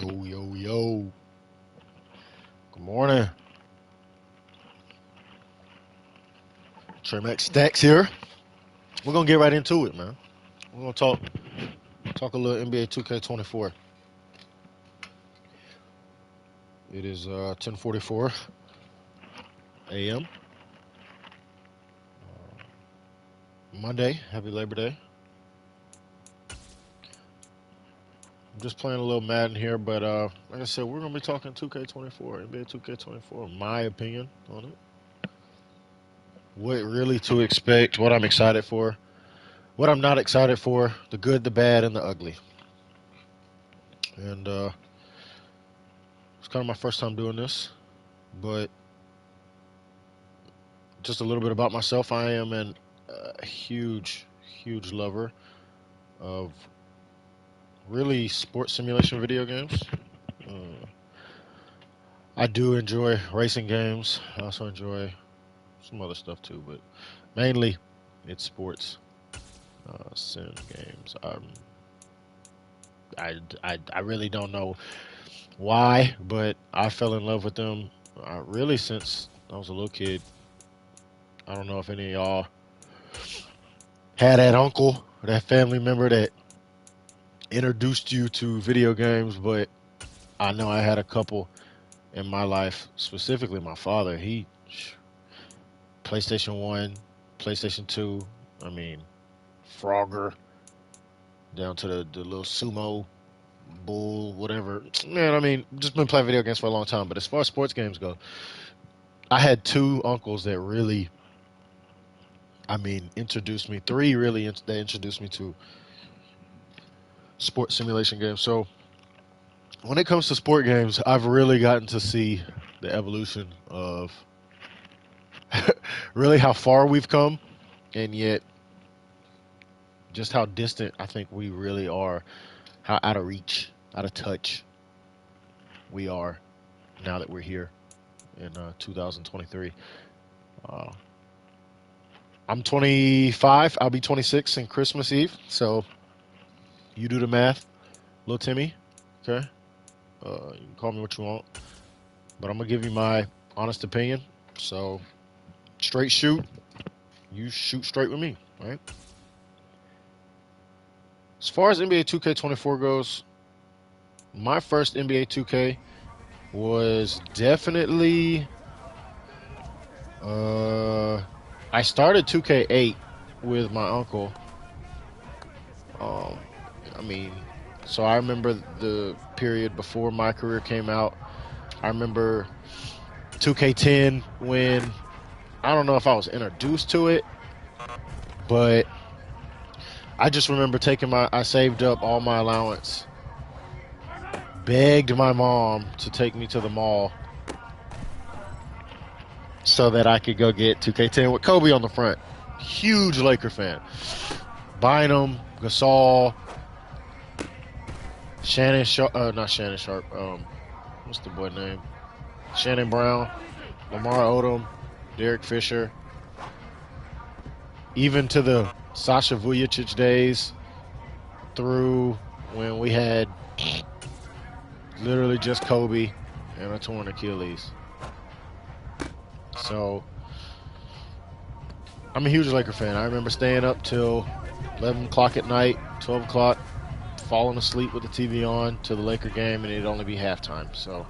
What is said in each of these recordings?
Yo, yo, yo. Good morning. Tremax Stacks here. We're gonna get right into it, man. We're gonna talk a little NBA 2K24. It is 10:44 a.m. Monday. Happy Labor Day. I'm just playing a little Madden here, but like I said, we're gonna be talking 2K24, NBA 2K24. My opinion on it. What really to expect? What I'm excited for? What I'm not excited for? The good, the bad, and the ugly. And it's kind of my first time doing this, but just a little bit about myself. I am a huge lover of really sports simulation video games. Uh, I do enjoy racing games. I also enjoy some other stuff too, but mainly it's sports sim games. I really don't know why, but I fell in love with them really since I was a little kid. I don't know if any of y'all had that uncle or that family member that introduced you to video games, but I know I had a couple in my life, specifically my father. He PlayStation 1, PlayStation 2, I mean, Frogger, down to the little sumo bull, whatever. Man, I mean, just been playing video games for a long time, but as far as sports games go, I had two uncles that really, I mean, introduced me, three really, they introduced me to sports simulation games. So when it comes to sport games, I've really gotten to see the evolution of really how far we've come, and yet just how distant I think we really are, how out of reach, out of touch we are now that we're here in 2023. Uh, I'm 25. I'll be 26 in Christmas Eve. So you do the math, little Timmy. Okay, you can call me what you want, but I'm gonna give you my honest opinion. So straight shoot, you shoot straight with me, right? As far as NBA 2K24 goes, my first NBA 2K was definitely I started 2K8 with my uncle. Um, I mean, so I remember the period before my career came out. I remember 2K10 when I don't know if I was introduced to it, but I just remember I saved up all my allowance, begged my mom to take me to the mall so that I could go get 2K10 with Kobe on the front. Huge Laker fan. Bynum, Gasol, Shannon Sharp, not Shannon Sharp. What's the boy name? Shannon Brown, Lamar Odom, Derek Fisher, even to the Sasha Vujacic days, through when we had literally just Kobe and a torn Achilles. So I'm a huge Laker fan. I remember staying up till 11 o'clock at night, 12 o'clock, falling asleep with the TV on to the Laker game, and it'd only be halftime. So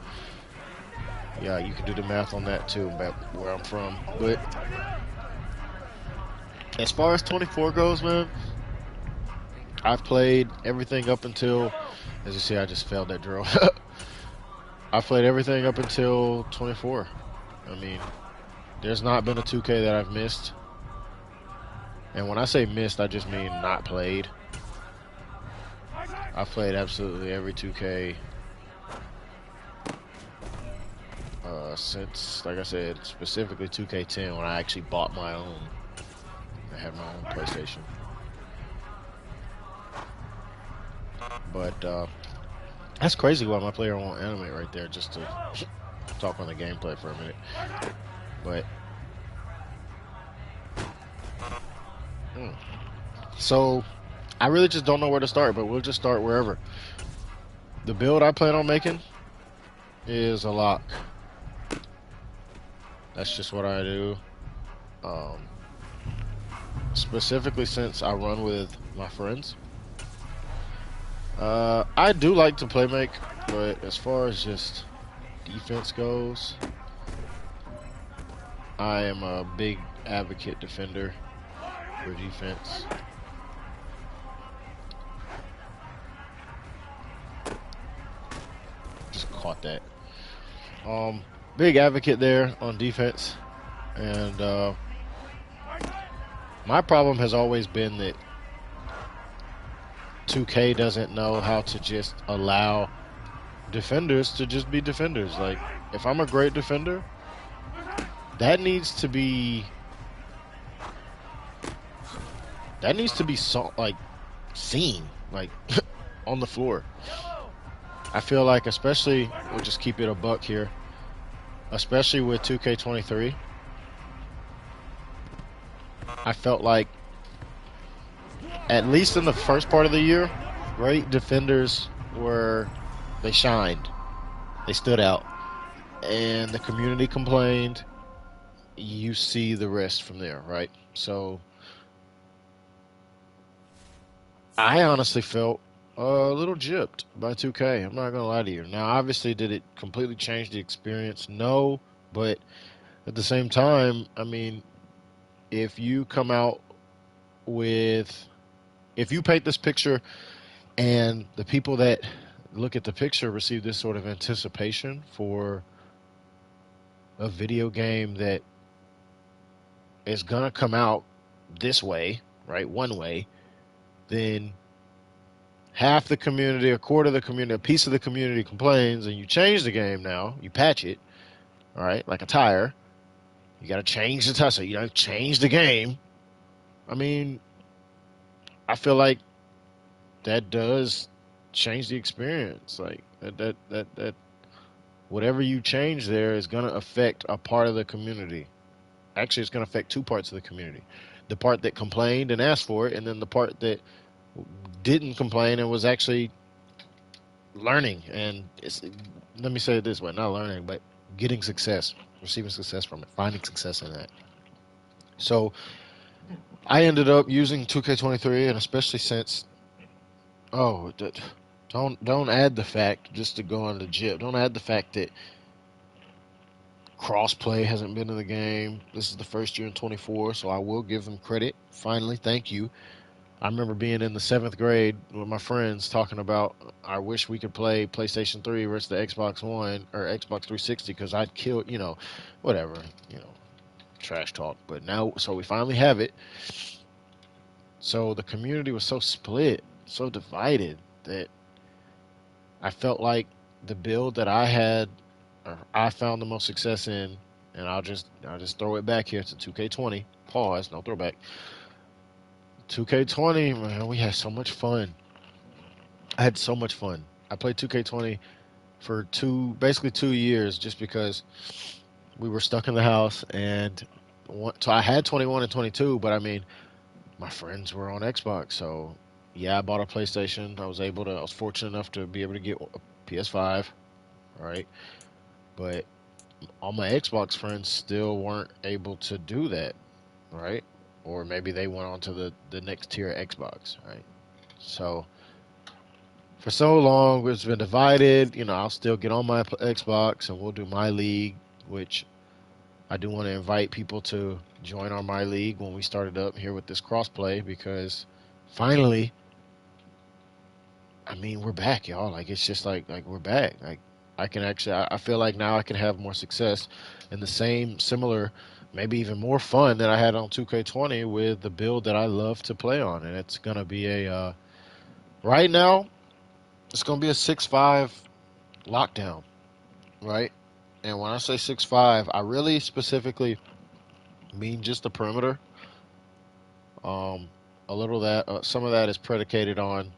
yeah, you can do the math on that too, about where I'm from. But as far as 24 goes, man, I've played everything up until, as you see, I just failed that drill. I've played everything up until 24. I mean, there's not been a 2K that I've missed. And when I say missed, I just mean not played. I've played absolutely every 2K since, like I said, specifically 2K10 when I actually bought my own. I had my own PlayStation. But that's crazy why my player won't animate right there, just to talk on the gameplay for a minute. But so I really just don't know where to start, but we'll just start wherever. The build I plan on making is a lock. That's just what I do. Um, Specifically since I run with my friends. I do like to play make, but as far as just defense goes, I am a big advocate defender for defense. Just caught that. Big advocate there on defense, and my problem has always been that 2K doesn't know how to just allow defenders to just be defenders. Like, if I'm a great defender, that needs to be so like seen, like on the floor. I feel like, especially, we'll just keep it a buck here, especially with 2K23. I felt like, at least in the first part of the year, great defenders they shined, they stood out, and the community complained. You see the rest from there, right? So I honestly felt a little gypped by 2K. I'm not gonna lie to you. Now, obviously, did it completely change the experience? No, but at the same time, I mean, if you come out with, if you paint this picture and the people that look at the picture receive this sort of anticipation for a video game that is gonna come out this way, right? One way, then half the community, a quarter of the community, a piece of the community complains, and you change the game now, you patch it, all right, like a tire. You got to change the tire, so you don't change the game. I mean, I feel like that does change the experience. Like that whatever you change there is going to affect a part of the community. Actually, it's going to affect two parts of the community: the part that complained and asked for it, and then the part that didn't complain and was actually learning. And let me say it this way: not learning, but getting success, receiving success from it, finding success in that. So I ended up using 2K23, and especially since, oh, don't add the fact, just to go on the jib. Don't add the fact that crossplay hasn't been in the game. This is the first year in 24, so I will give them credit. Finally, thank you. I remember being in the seventh grade with my friends talking about, I wish we could play PlayStation 3 versus the Xbox One or Xbox 360 because I'd kill, whatever, trash talk. But now, so we finally have it. So the community was so split, so divided, that I felt like the build that I had, or I found the most success in, and I'll just throw it back here to 2K20. Pause, no throwback. 2K20, man, we had so much fun. I had so much fun. I played 2K20 for basically 2 years, just because we were stuck in the house, and so I had 21 and 22, but I mean, my friends were on Xbox, so yeah, I bought a PlayStation. I was fortunate enough to be able to get a PS5, right? But all my Xbox friends still weren't able to do that, right? Or maybe they went on to the next tier Xbox, right? So for so long, it's been divided. I'll still get on my Xbox and we'll do my league, which I do want to invite people to join our my league when we started up here with this crossplay, because finally, I mean, we're back, y'all. Like, it's just like we're back. Like, I can actually, I feel like now I can have more success and the same, similar, maybe even more fun that I had on 2K20 with the build that I love to play on. And it's gonna be right now, it's gonna be a 6-5 lockdown, right? And when I say 6-5, I really specifically mean just the perimeter. Um, a little of that, some of that is predicated on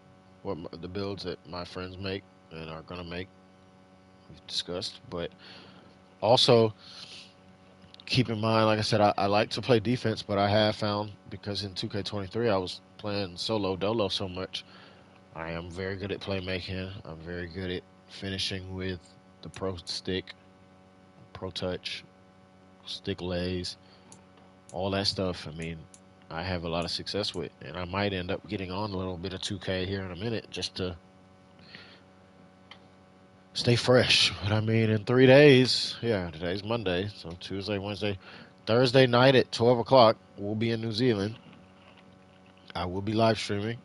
the builds that my friends make and are gonna make. We've discussed, but also keep in mind, like I said, I like to play defense, but I have found, because in 2K23 I was playing solo dolo so much, I am very good at playmaking. I'm very good at finishing with the pro stick, pro touch, stick lays, all that stuff. I mean, I have a lot of success with, and I might end up getting on a little bit of 2K here in a minute just to stay fresh. But I mean, in 3 days, yeah, today's Monday, so Tuesday, Wednesday, Thursday night at 12 o'clock, we'll be in New Zealand. I will be live streaming,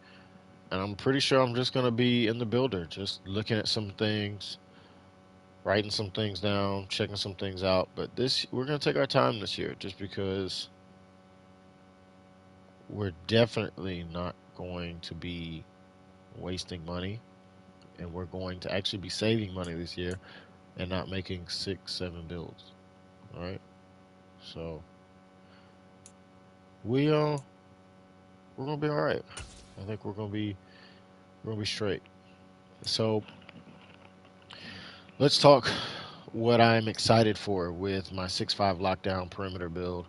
and I'm pretty sure I'm just gonna be in the builder, just looking at some things, writing some things down, checking some things out. But this, we're gonna take our time this year, just because we're definitely not going to be wasting money, and we're going to actually be saving money this year and not making 6, 7 builds. All right, so we're gonna be all right. I think we're gonna be straight. So let's talk what I'm excited for with my 6.5 lockdown perimeter build.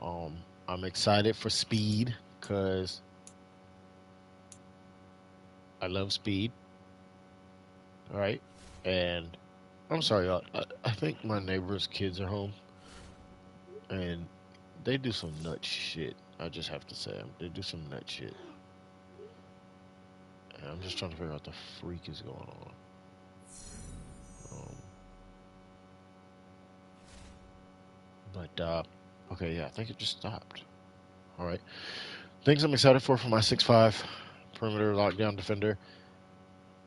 Um, I'm excited for speed because I love speed. All right, and I'm sorry, y'all. I think my neighbor's kids are home, and they do some nut shit. I just have to say, they do some nut shit, and I'm just trying to figure out what the freak is going on. Um, but okay, yeah, I think it just stopped. All right, things I'm excited for my 6.5 perimeter lockdown defender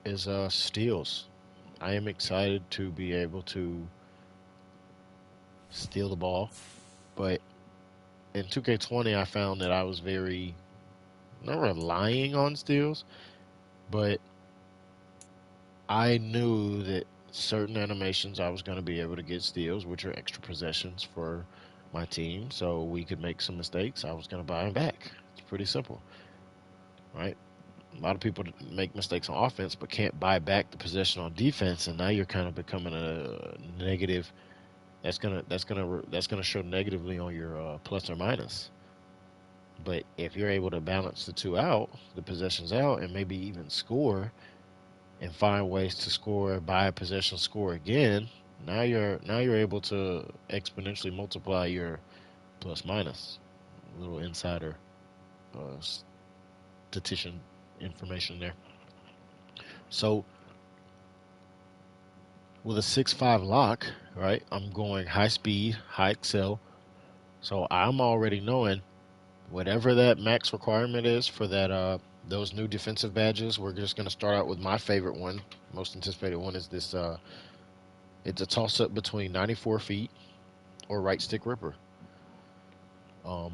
is steals. I am excited to be able to steal the ball, but in 2K20 I found that I was very not relying on steals, but I knew that certain animations I was going to be able to get steals, which are extra possessions for my team, so we could make some mistakes. I was going to buy them back. It's pretty simple, right? A lot of people make mistakes on offense, but can't buy back the possession on defense, and now you're kind of becoming a negative. That's gonna show negatively on your plus or minus. But if you're able to balance the two out, the possessions out, and maybe even score and find ways to score, buy a possession, score again, now you're able to exponentially multiply your plus minus. A little insider uh, statistician information there. So with a 6.5 lock, right? I'm going high speed, high excel. So I'm already knowing whatever that max requirement is for that those new defensive badges. We're just gonna start out with my favorite one. Most anticipated one is this. It's a toss up between 94 feet or right stick ripper. Um,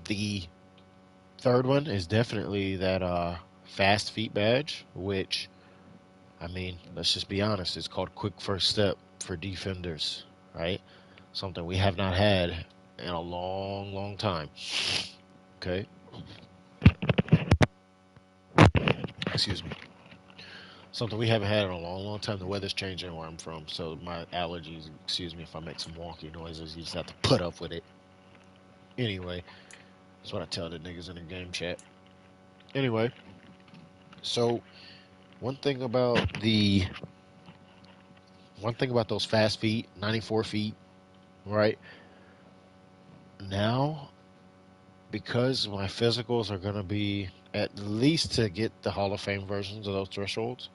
the third one is definitely that fast feet badge, which I mean, let's just be honest. It's called quick first step for defenders, right? Something we have not had in a long, long time. Okay, excuse me. Something we haven't had in a long, long time. The weather's changing where I'm from, so my allergies. Excuse me if I make some wonky noises. You just have to put up with it. Anyway, that's what I tell the niggas in the game chat. Anyway, so one thing about the one thing about those fast feet, 94 feet, right? Now, because my physicals are gonna be at least to get the Hall of Fame versions of those thresholds,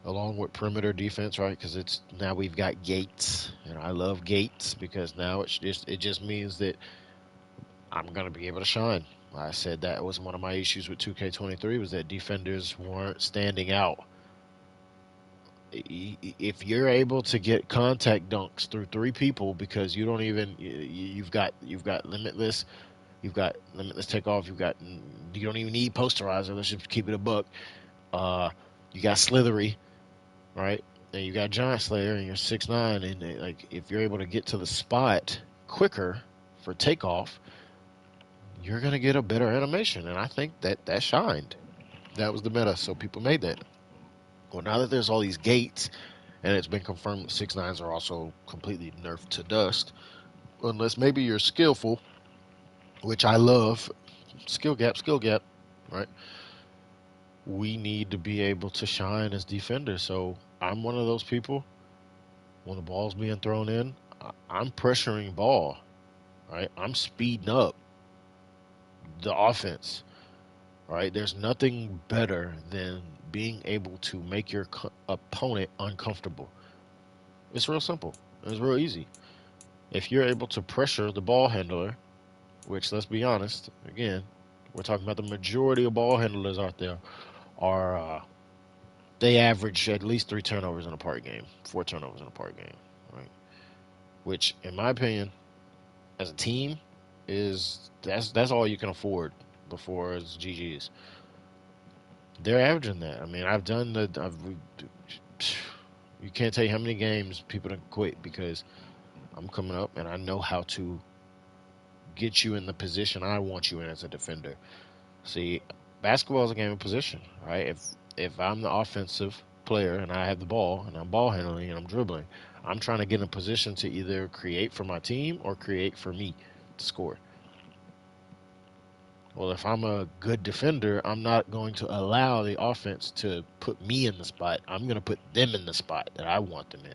along with perimeter defense, right? Because it's now we've got gates, and I love gates because now it just means that I'm gonna be able to shine. I said that was one of my issues with 2K23 was that defenders weren't standing out. If you're able to get contact dunks through three people because you don't even you've got limitless takeoff, you don't even need posterizer. Let's just keep it a buck. Uh, you got slithery, right? And you got Giant Slayer, and you're 6'9", and like if you're able to get to the spot quicker for takeoff, you're gonna get a better animation. And I think that shined. That was the meta, so people made that. Well, now that there's all these gates, and it's been confirmed that 6'9s are also completely nerfed to dust, unless maybe you're skillful, which I love. Skill gap, right? we need to be able to shine as defenders. So I'm one of those people. When the ball's being thrown in, I'm pressuring ball. Right, I'm speeding up the offense. Right, there's nothing better than being able to make your opponent uncomfortable. It's real simple. It's real easy. If you're able to pressure the ball handler, which let's be honest, again, we're talking about the majority of ball handlers out there are they average at least 3 turnovers in a part game, 4 turnovers in a part game, right? Which, in my opinion, as a team, is that's all you can afford before it's GG's. They're averaging that. I mean, you can't tell you how many games people don't quit because I'm coming up and I know how to get you in the position I want you in as a defender. See, basketball is a game of position, right? If I'm the offensive player and I have the ball and I'm ball handling and I'm dribbling, I'm trying to get in a position to either create for my team or create for me to score. Well, if I'm a good defender, I'm not going to allow the offense to put me in the spot. I'm going to put them in the spot that I want them in.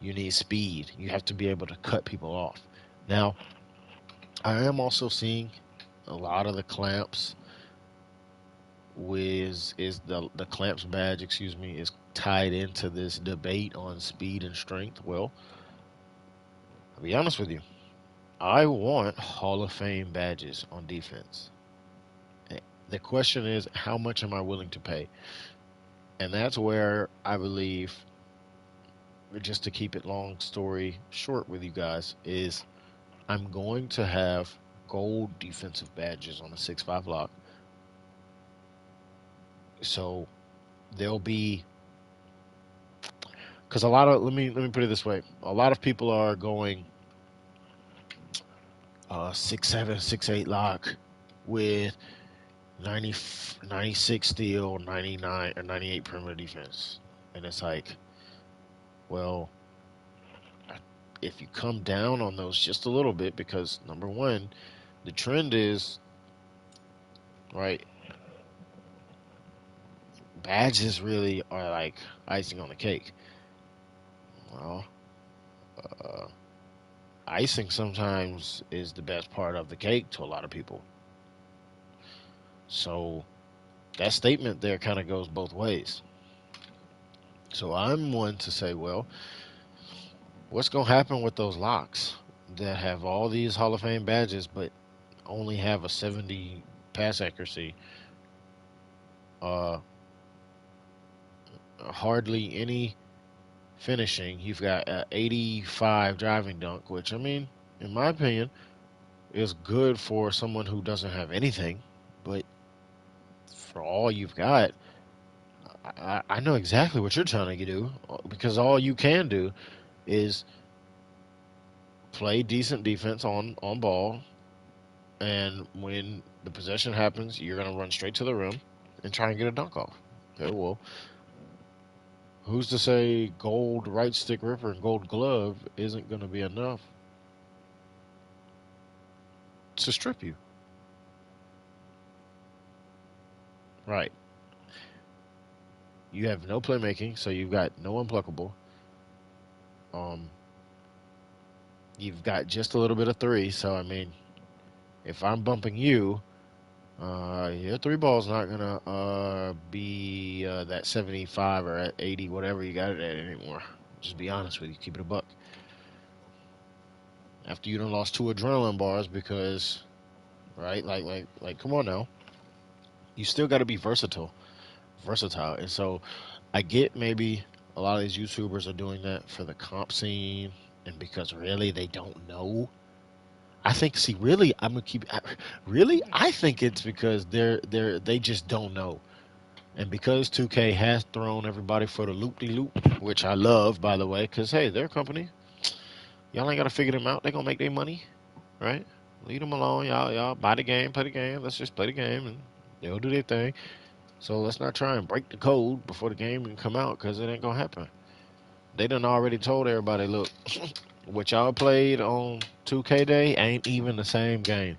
You need speed. You have to be able to cut people off. Now, I am also seeing a lot of the clamps is the clamps badge, excuse me, is tied into this debate on speed and strength. Well, I'll be honest with you. I want Hall of Fame badges on defense. The question is, how much am I willing to pay? And that's where I believe, just to keep it long story short with you guys, is I'm going to have gold defensive badges on the 6'5" lock. So there'll be, because a lot of let me put it this way, a lot of people are going 6'7", 6'8" lock with 90, 96 steal, 99 or 98 perimeter defense, and it's like, well, if you come down on those just a little bit, because number one, the trend is right. Badges really are like icing on the cake. Well, uh, icing sometimes is the best part of the cake to a lot of people. So that statement there kind of goes both ways. So I'm one to say, well, what's going to happen with those locks that have all these Hall of Fame badges but only have a 70 pass accuracy? Uh, Hardly any finishing. You've got 85 driving dunk, which, I mean, in my opinion, is good for someone who doesn't have anything. But for all you've got, I know exactly what you're trying to do, because all you can do is play decent defense on ball, and when the possession happens, you're going to run straight to the rim and try and get a dunk off. Okay, well, who's to say gold right stick ripper and gold glove isn't going to be enough to strip you? Right. You have no playmaking, so you've got no unpluckable. Um, you've got just a little bit of three, so I mean, if I'm bumping you, your three ball's not gonna be that 75 or at 80, whatever you got it at anymore. Just be honest with you, keep it a buck. After you done lost 2 adrenaline bars because, right, like, come on now, you still got to be versatile. And so, I get maybe a lot of these YouTubers are doing that for the comp scene, and because really they don't know. I think. See, really, I'm gonna keep. Really, I think it's because they just don't know. And because 2K has thrown everybody for the loop de loop, which I love, by the way, because hey, their company, y'all ain't got to figure them out. They gonna make their money, right? Leave them alone, y'all buy the game, play the game. Let's just play the game, and they'll do their thing. So let's not try and break the code before the game can come out, because it ain't gonna happen. They done already told everybody, look, what y'all played on 2K Day ain't even the same game.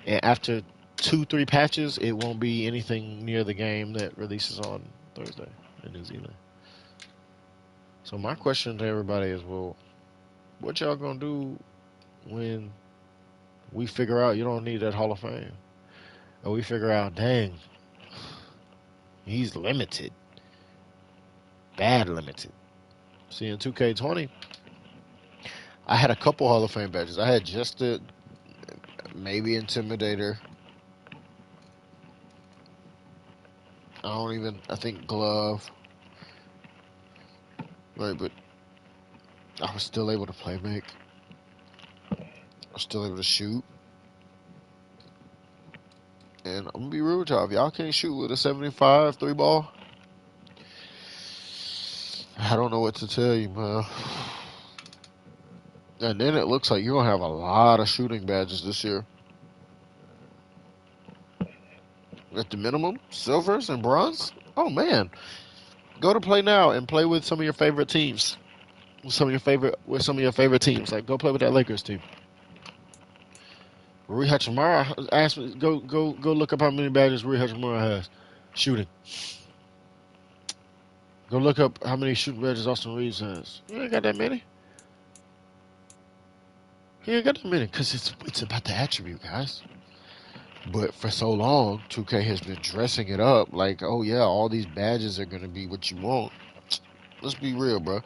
And after 2, 3 patches, it won't be anything near the game that releases on Thursday in New Zealand. So my question to everybody is, well, what y'all gonna do when we figure out you don't need that Hall of Fame, or we figure out, dang, he's limited, bad limited. See, in 2K20, I had a couple Hall of Fame badges. I had just the maybe Intimidator. I think Glove. Right, but I was still able to play make. I was still able to shoot. And I'm gonna be real with y'all. If y'all can't shoot with a 75 3-ball, I don't know what to tell you, man. And then it looks like you're gonna have a lot of shooting badges this year. At the minimum, silvers and bronze. Oh man, go to Play Now and play with some of your favorite teams. With some of your favorite teams. Like go play with that Lakers team. Rui Hachimura asked me go look up how many badges Rui Hachimura has. Shooting. Go look up how many shooting badges Austin Reeves has. You ain't got that many. He ain't got that many because it's about the attribute, guys. But for so long, 2K has been dressing it up like, oh yeah, all these badges are gonna be what you want. Let's be real, bro.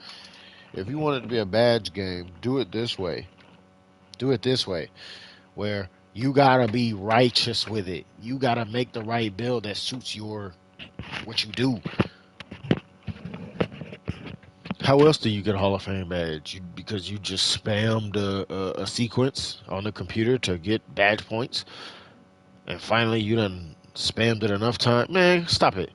If you want it to be a badge game, do it this way. Do it this way, where you gotta be righteous with it. You gotta make the right build that suits what you do. How else do you get a Hall of Fame badge? Because you just spammed a sequence on the computer to get badge points, and finally you done spammed it enough time. Man, stop it.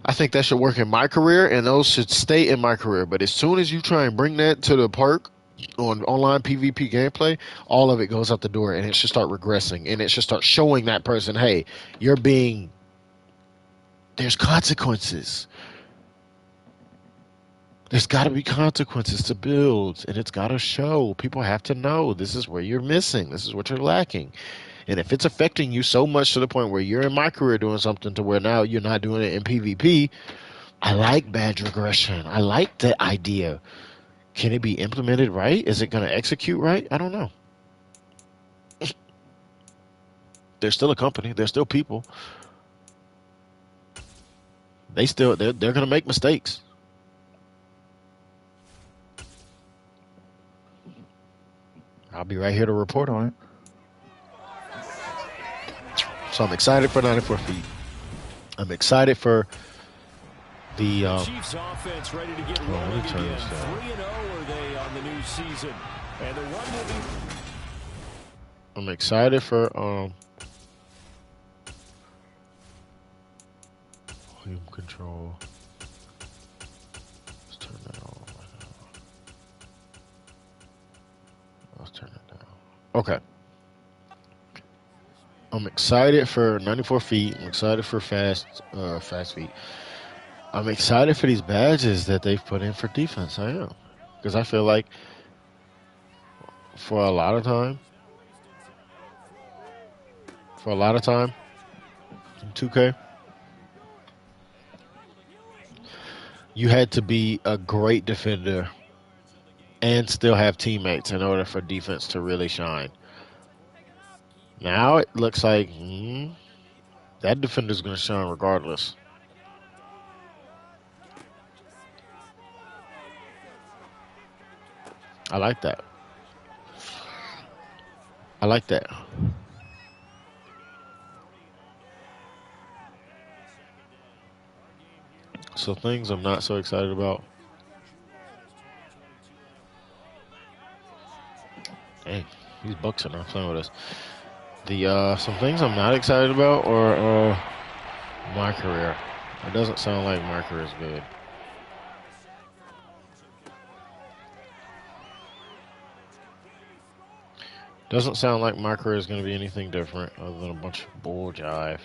I think that should work in my career, and those should stay in my career. But as soon as you try and bring that to the park on online PvP gameplay, all of it goes out the door, and it should start regressing, and it should start showing that person, hey, there's consequences. There's got to be consequences to builds, and it's got to show. People have to know this is where you're missing. This is what you're lacking. And if it's affecting you so much to the point where you're in my career doing something to where now you're not doing it in PvP, I like badge regression. I like the idea. Can it be implemented right? Is it going to execute right? I don't know. They're still a company. They're still people. They're going to make mistakes. I'll be right here to report on it. So I'm excited for 94 feet. I'm excited for the Chiefs offense ready to get rolling again. 3-0 are they on the new season, and the one will be. I'm excited for volume control. Let's turn that on. Let's turn it down. Okay. I'm excited for 94 feet. I'm excited for fast feet. I'm excited for these badges that they've put in for defense. I am. Because I feel like for a lot of time in 2K, you had to be a great defender and still have teammates in order for defense to really shine. Now it looks like that defender's going to shine regardless. I like that. I like that. So things I'm not so excited about. Dang, these Bucks are not playing with us. The some things I'm not excited about are my career. It doesn't sound like my career is good. Doesn't sound like my career is going to be anything different other than a bunch of bull jive.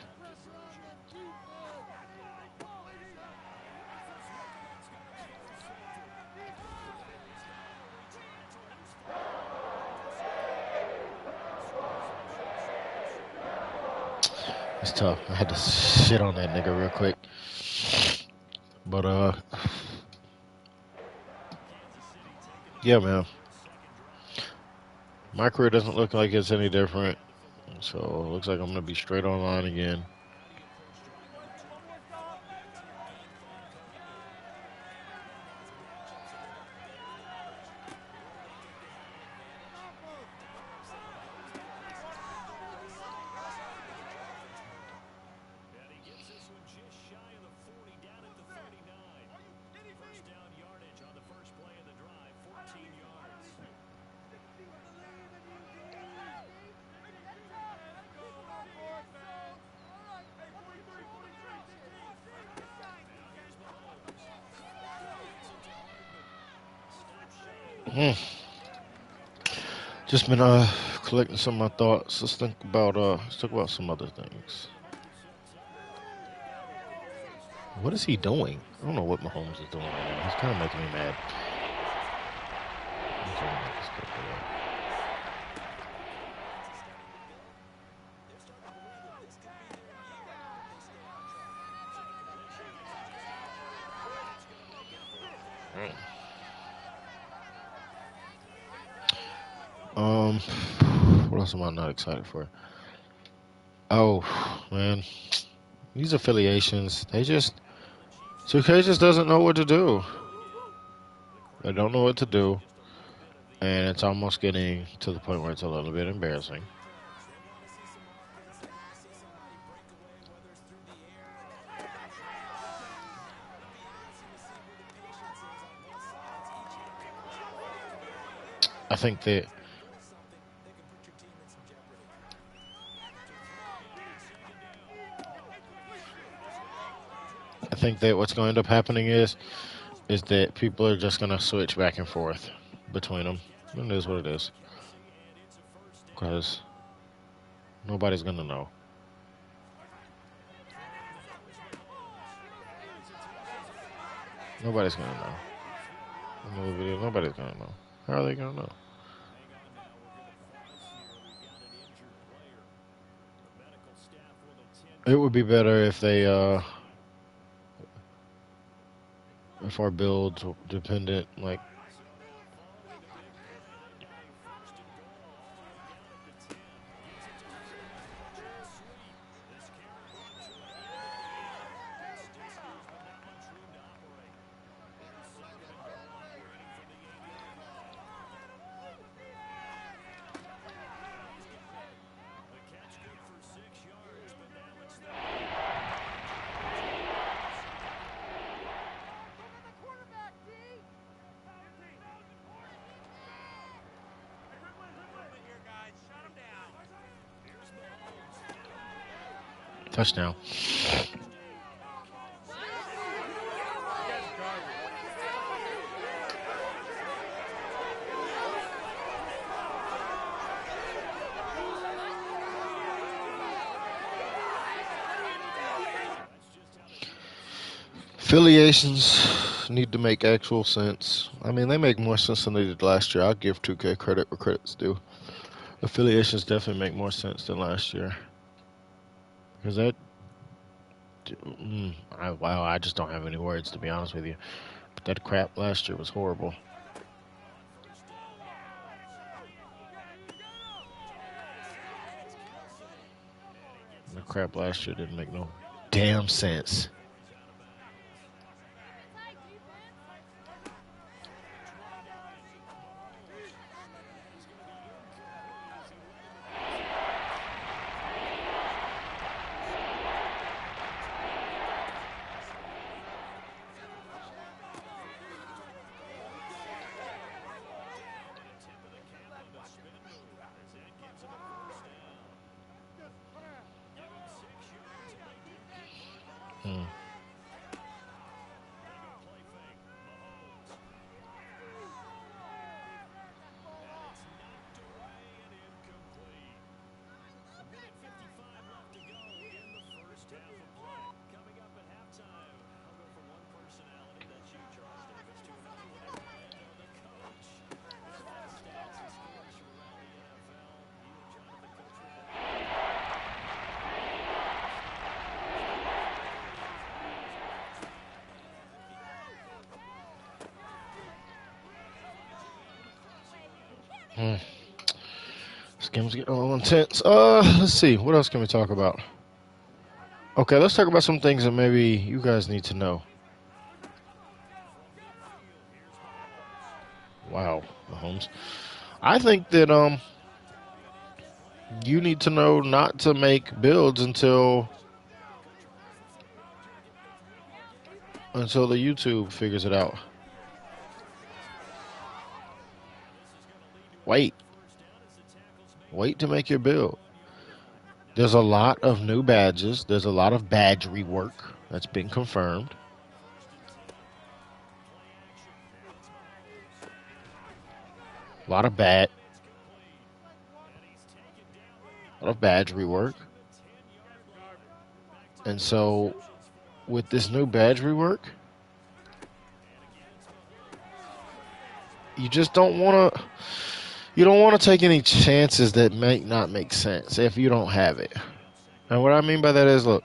It's tough. I had to shit on that nigga real quick. But, yeah, man. My career doesn't look like it's any different. So, it looks like I'm going to be straight online again. Just been collecting some of my thoughts. Let's talk about some other things. What is he doing? I don't know what Mahomes is doing right now. He's kind of making me mad. What else am I not excited for? Oh, man. These affiliations, 2K just doesn't know what to do. They don't know what to do. And it's almost getting to the point where it's a little bit embarrassing. I think that what's going to end up happening is that people are just going to switch back and forth between them. It is what it is. Because nobody's going to know. Nobody's going to know. Another video, nobody's going to know. How are they going to know? It would be better if they, if our builds were dependent, like, touchdown. Affiliations need to make actual sense. I mean, they make more sense than they did last year. I'll give 2K credit where credit's due. Affiliations definitely make more sense than last year. Because I just don't have any words, to be honest with you. But that crap last year was horrible. The crap last year didn't make no damn sense. This game's getting a little intense. Let's see. What else can we talk about? Okay, let's talk about some things that maybe you guys need to know. Wow, Mahomes. I think that you need to know not to make builds until the YouTube figures it out. Wait to make your build. There's a lot of new badges. There's a lot of badge rework that's been confirmed. A lot of badge rework. And so with this new badge rework, you just don't want to take any chances that might not make sense if you don't have it. And what I mean by that is, look,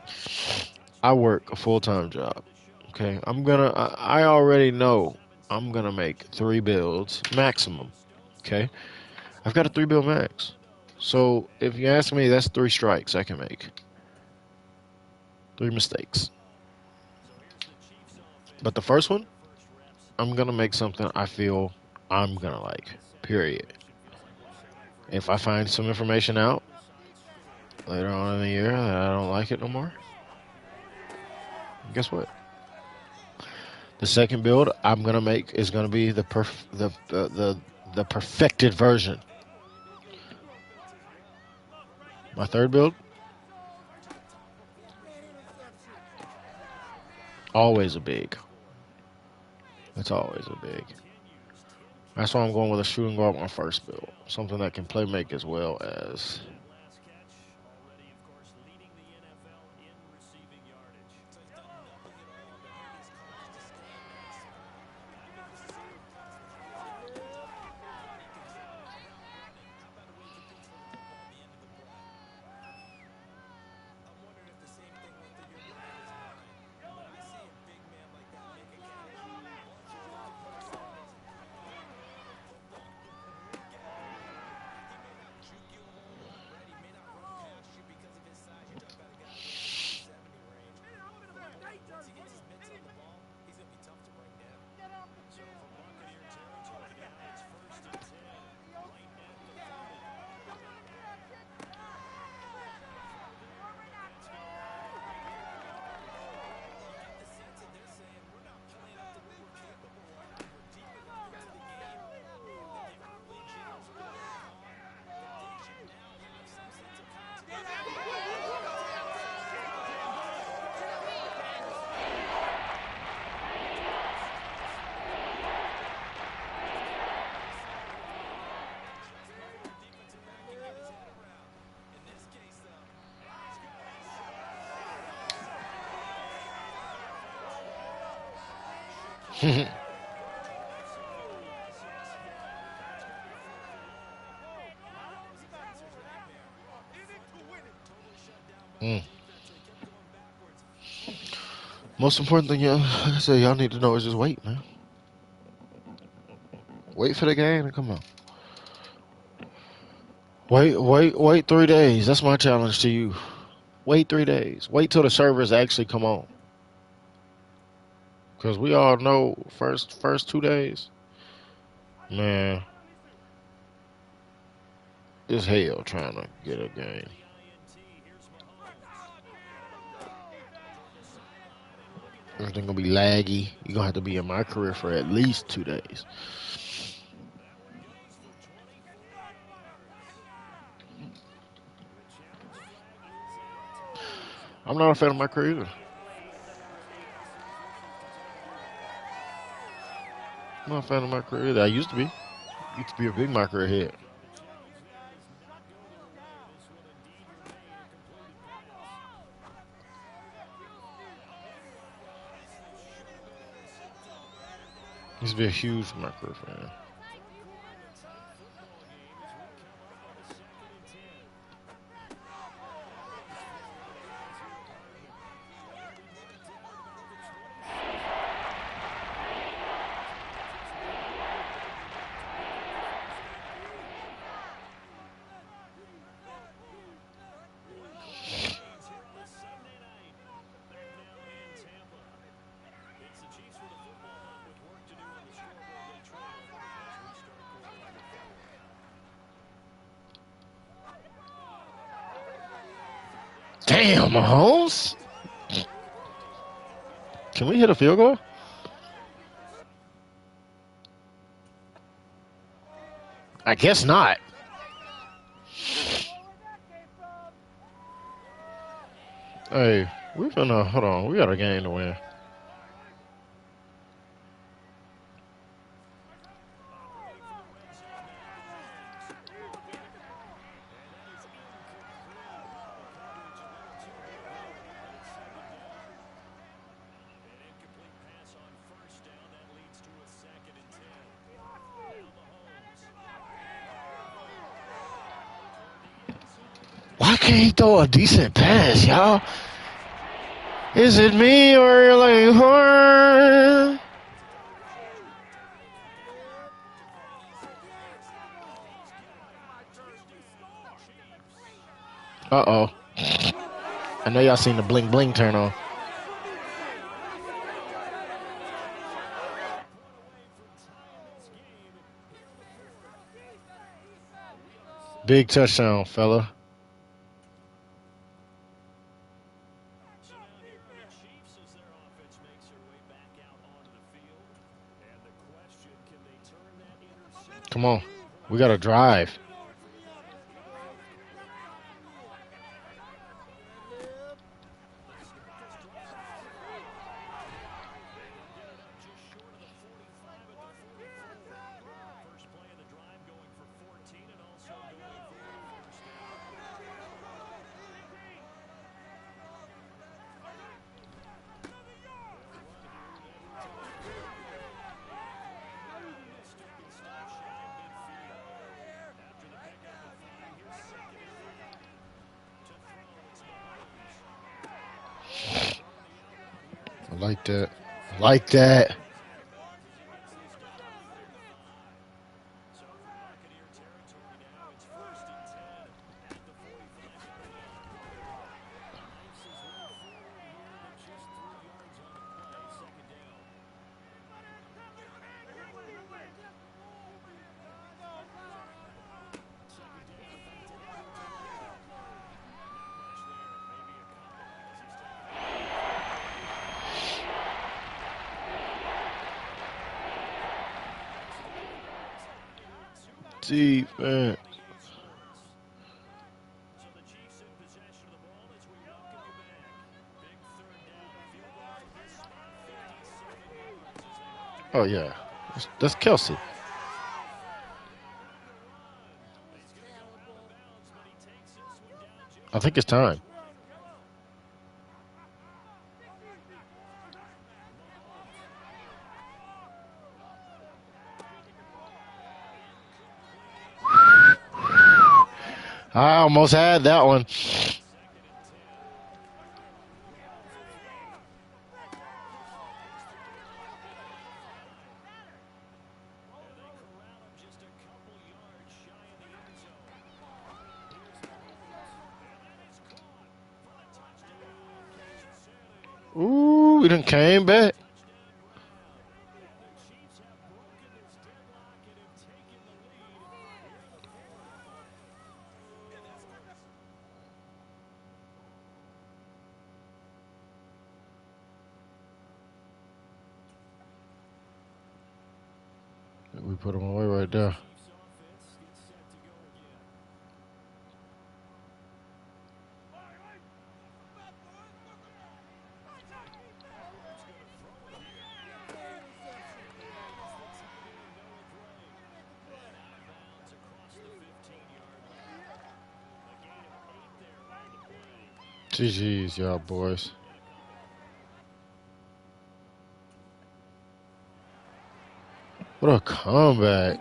I work a full-time job. Okay, I already know I'm gonna make 3 builds maximum. Okay, I've got a 3 build max. So if you ask me, that's 3 strikes I can make. 3 mistakes. But the first one, I'm gonna make something I feel I'm gonna like. Period. If I find some information out later on in the year that I don't like it no more, guess what? The second build I'm gonna make is gonna be the perfected version. My third build, always a big. It's always a big. That's why I'm going with a shooting guard on my first build. Something that can play make as well as. Most important thing, like I said, y'all need to know is just wait, man. Wait for the game to come out. Wait 3 days. That's my challenge to you. Wait 3 days. Wait till the servers actually come on. Because we all know first 2 days, man, it's hell trying to get a game. Everything gonna be laggy. You're gonna have to be in my career for at least 2 days. I'm not a fan of my career either. I'm not a fan of my career either. I used to be. Used to be a big my career head. Used to be a huge my career fan. Damn, Mahomes. Can we hit a field goal? I guess not. Hey, we're gonna hold on. We got a game to win. Why can't he throw a decent pass, y'all? Is it me or like her? Uh-oh. I know y'all seen the bling bling turn on. Big touchdown, fella. Come on. We got to drive. I like that. I like that. Defense. Oh, yeah. That's Kelsey. I think it's time. I almost had that one. Ooh, we done came back. We put them away right there. GG's, y'all boys. What a comeback.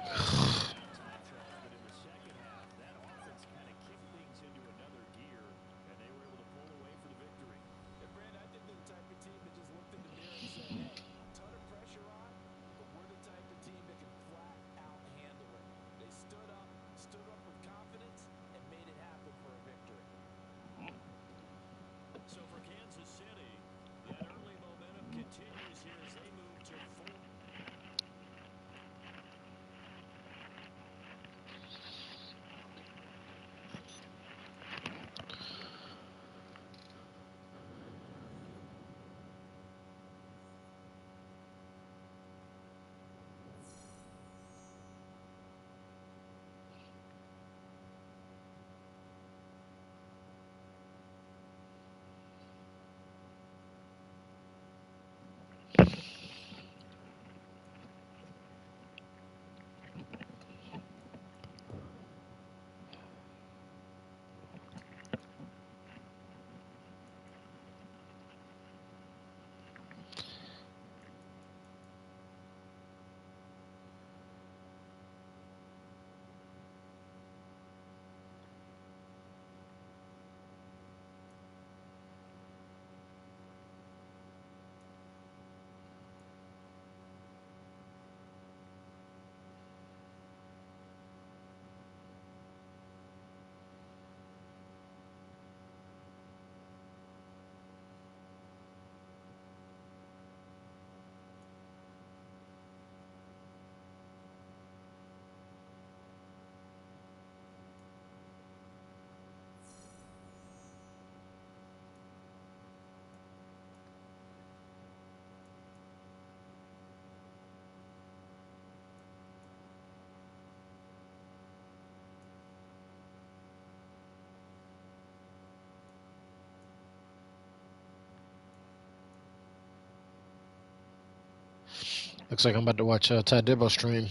Looks like I'm about to watch Ty Dibble stream.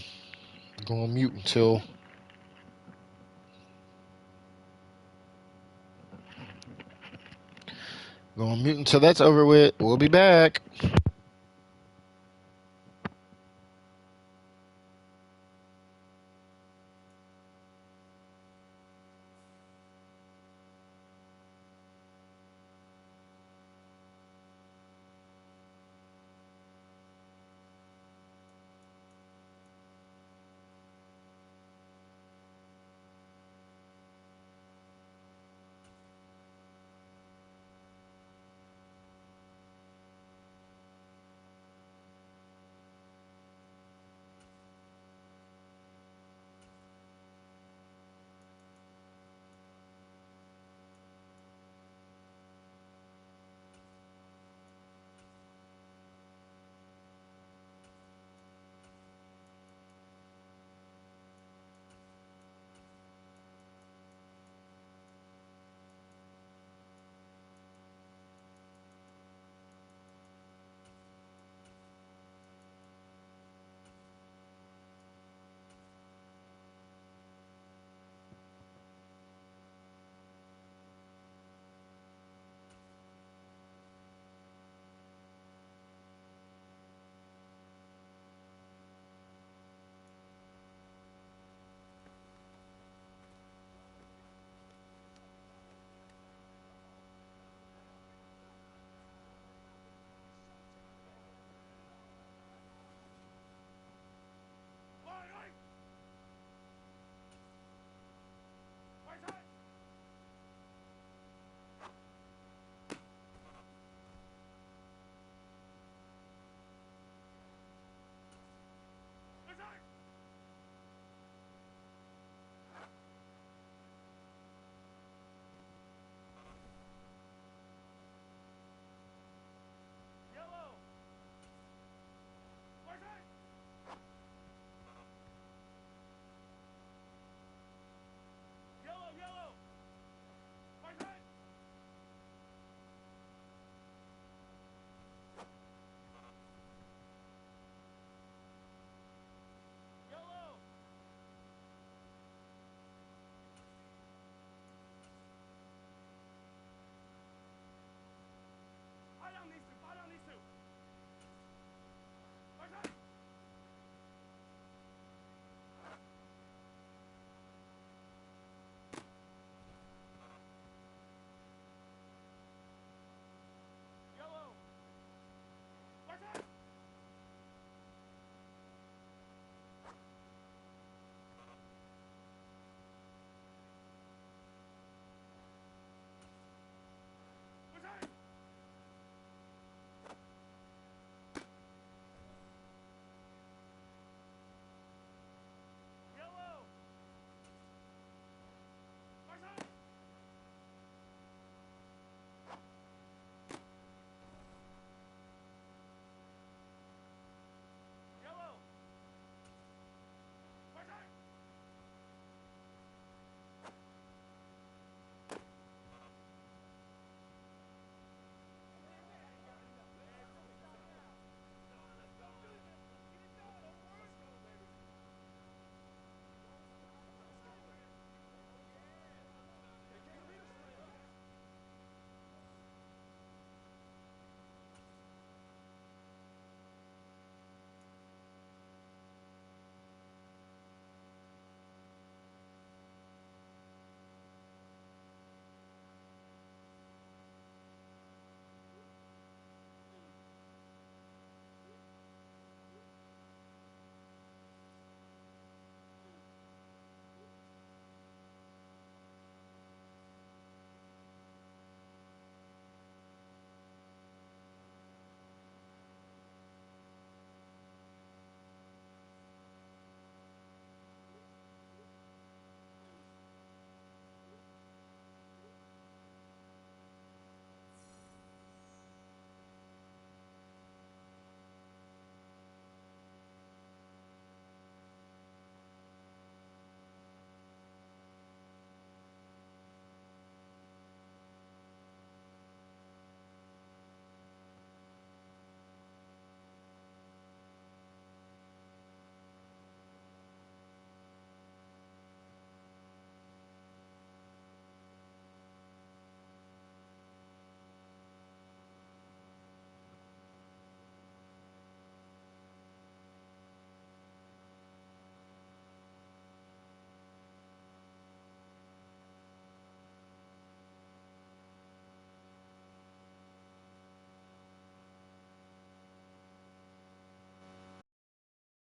Go on mute until that's over with. We'll be back.